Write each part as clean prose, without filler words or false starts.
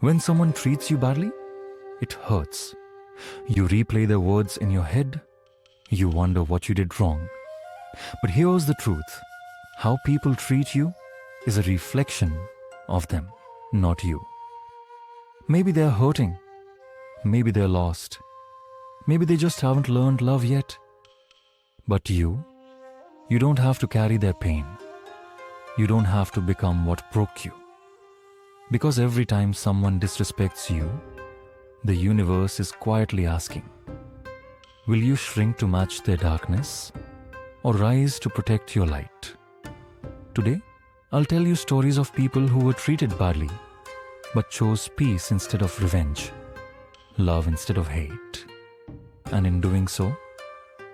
When someone treats you badly, it hurts. You replay their words in your head. You wonder what you did wrong. But here's the truth. How people treat you is a reflection of them, not you. Maybe they're hurting. Maybe they're lost. Maybe they just haven't learned love yet. But you don't have to carry their pain. You don't have to become what broke you. Because every time someone disrespects you, the universe is quietly asking, will you shrink to match their darkness or rise to protect your light? Today, I'll tell you stories of people who were treated badly but chose peace instead of revenge, love instead of hate. And in doing so,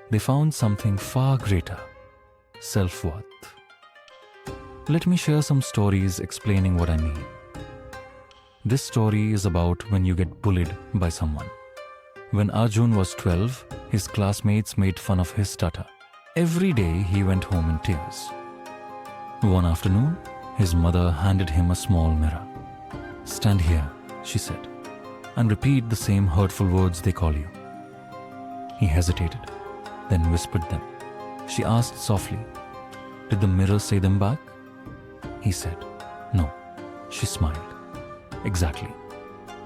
they found something far greater, self-worth. Let me share some stories explaining what I mean. This story is about when you get bullied by someone. When Arjun was 12, his classmates made fun of his stutter. Every day he went home in tears. One afternoon, his mother handed him a small mirror. "Stand here," she said, "and repeat the same hurtful words they call you." He hesitated, then whispered them. She asked softly, "Did the mirror say them back?" He said, "No." She smiled. "Exactly.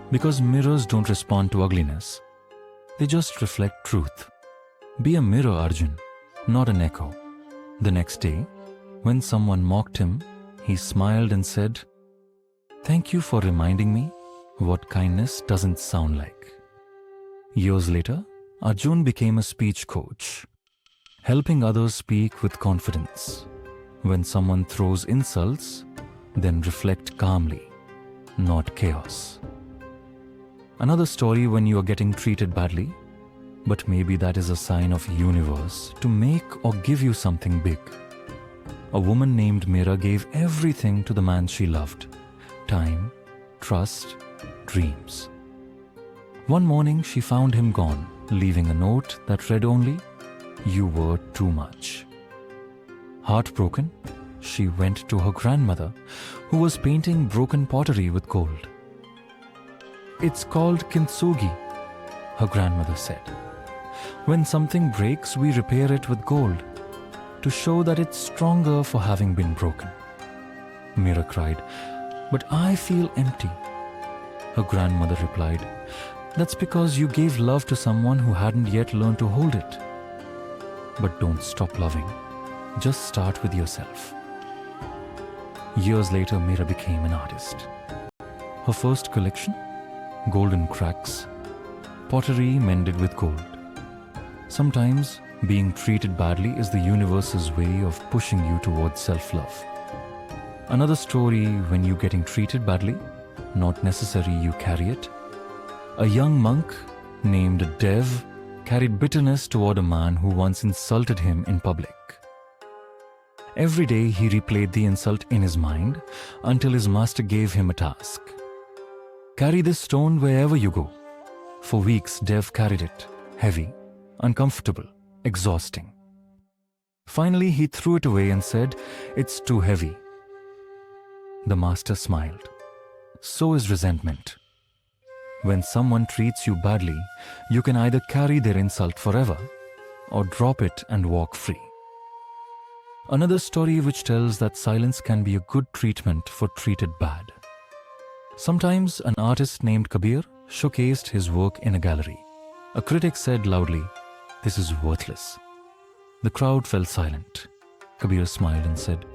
Because mirrors don't respond to ugliness. They just reflect truth. Be a mirror, Arjun, not an echo." The next day, when someone mocked him, he smiled and said, "Thank you for reminding me what kindness doesn't sound like." Years later, Arjun became a speech coach, helping others speak with confidence. When someone throws insults, then reflect calmly, not chaos. Another story when you are getting treated badly, but maybe that is a sign of universe to make or give you something big. A woman named Meera gave everything to the man she loved: time, trust, dreams. One morning she found him gone, leaving a note that read only, "You were too much." Heartbroken, she went to her grandmother, who was painting broken pottery with gold. "It's called kintsugi," her grandmother said. "When something breaks, we repair it with gold, to show that it's stronger for having been broken." Meera cried, "But I feel empty." Her grandmother replied, "That's because you gave love to someone who hadn't yet learned to hold it. But don't stop loving. Just start with yourself." Years later, Meera became an artist. Her first collection? Golden cracks. Pottery mended with gold. Sometimes, being treated badly is the universe's way of pushing you towards self-love. Another story when you're getting treated badly, not necessary you carry it. A young monk named Dev carried bitterness toward a man who once insulted him in public. Every day he replayed the insult in his mind until his master gave him a task. "Carry this stone wherever you go." For weeks Dev carried it, heavy, uncomfortable, exhausting. Finally he threw it away and said, "It's too heavy." The master smiled. So is resentment. When someone treats you badly, you can either carry their insult forever or drop it and walk free. Another story which tells that silence can be a good treatment for treated bad. Sometimes an artist named Kabir showcased his work in a gallery. A critic said loudly, "This is worthless." The crowd fell silent. Kabir smiled and said,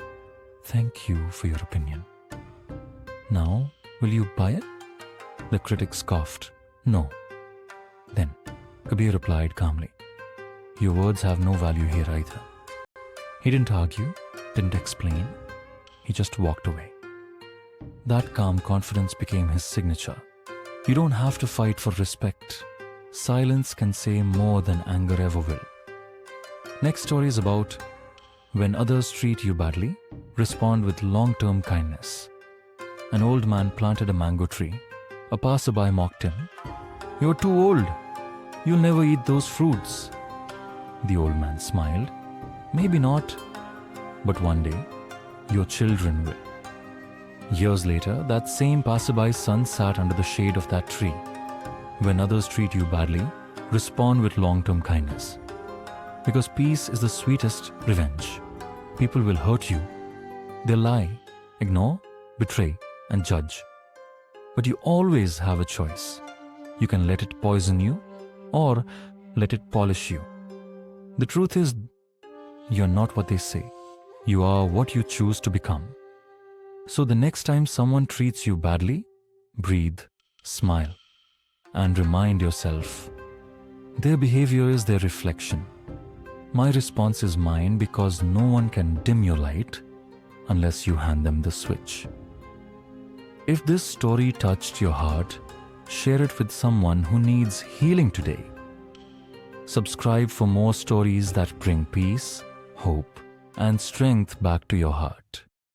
"Thank you for your opinion. Now, will you buy it?" The critic scoffed, "No." Then Kabir replied calmly, "Your words have no value here either." He didn't argue, didn't explain. He just walked away. That calm confidence became his signature. You don't have to fight for respect. Silence can say more than anger ever will. Next story is about when others treat you badly, respond with long-term kindness. An old man planted a mango tree. A passerby mocked him. "You're too old. You'll never eat those fruits." The old man smiled. "Maybe not, but one day your children will." Years later, that same passerby's son sat under the shade of that tree. When others treat you badly, respond with long-term kindness. Because peace is the sweetest revenge. People will hurt you. They'll lie, ignore, betray, and judge. But you always have a choice. You can let it poison you or let it polish you. The truth is, you're not what they say. You are what you choose to become. So the next time someone treats you badly, breathe, smile, and remind yourself, their behavior is their reflection. My response is mine because no one can dim your light unless you hand them the switch. If this story touched your heart, share it with someone who needs healing today. Subscribe for more stories that bring peace, hope, and strength back to your heart.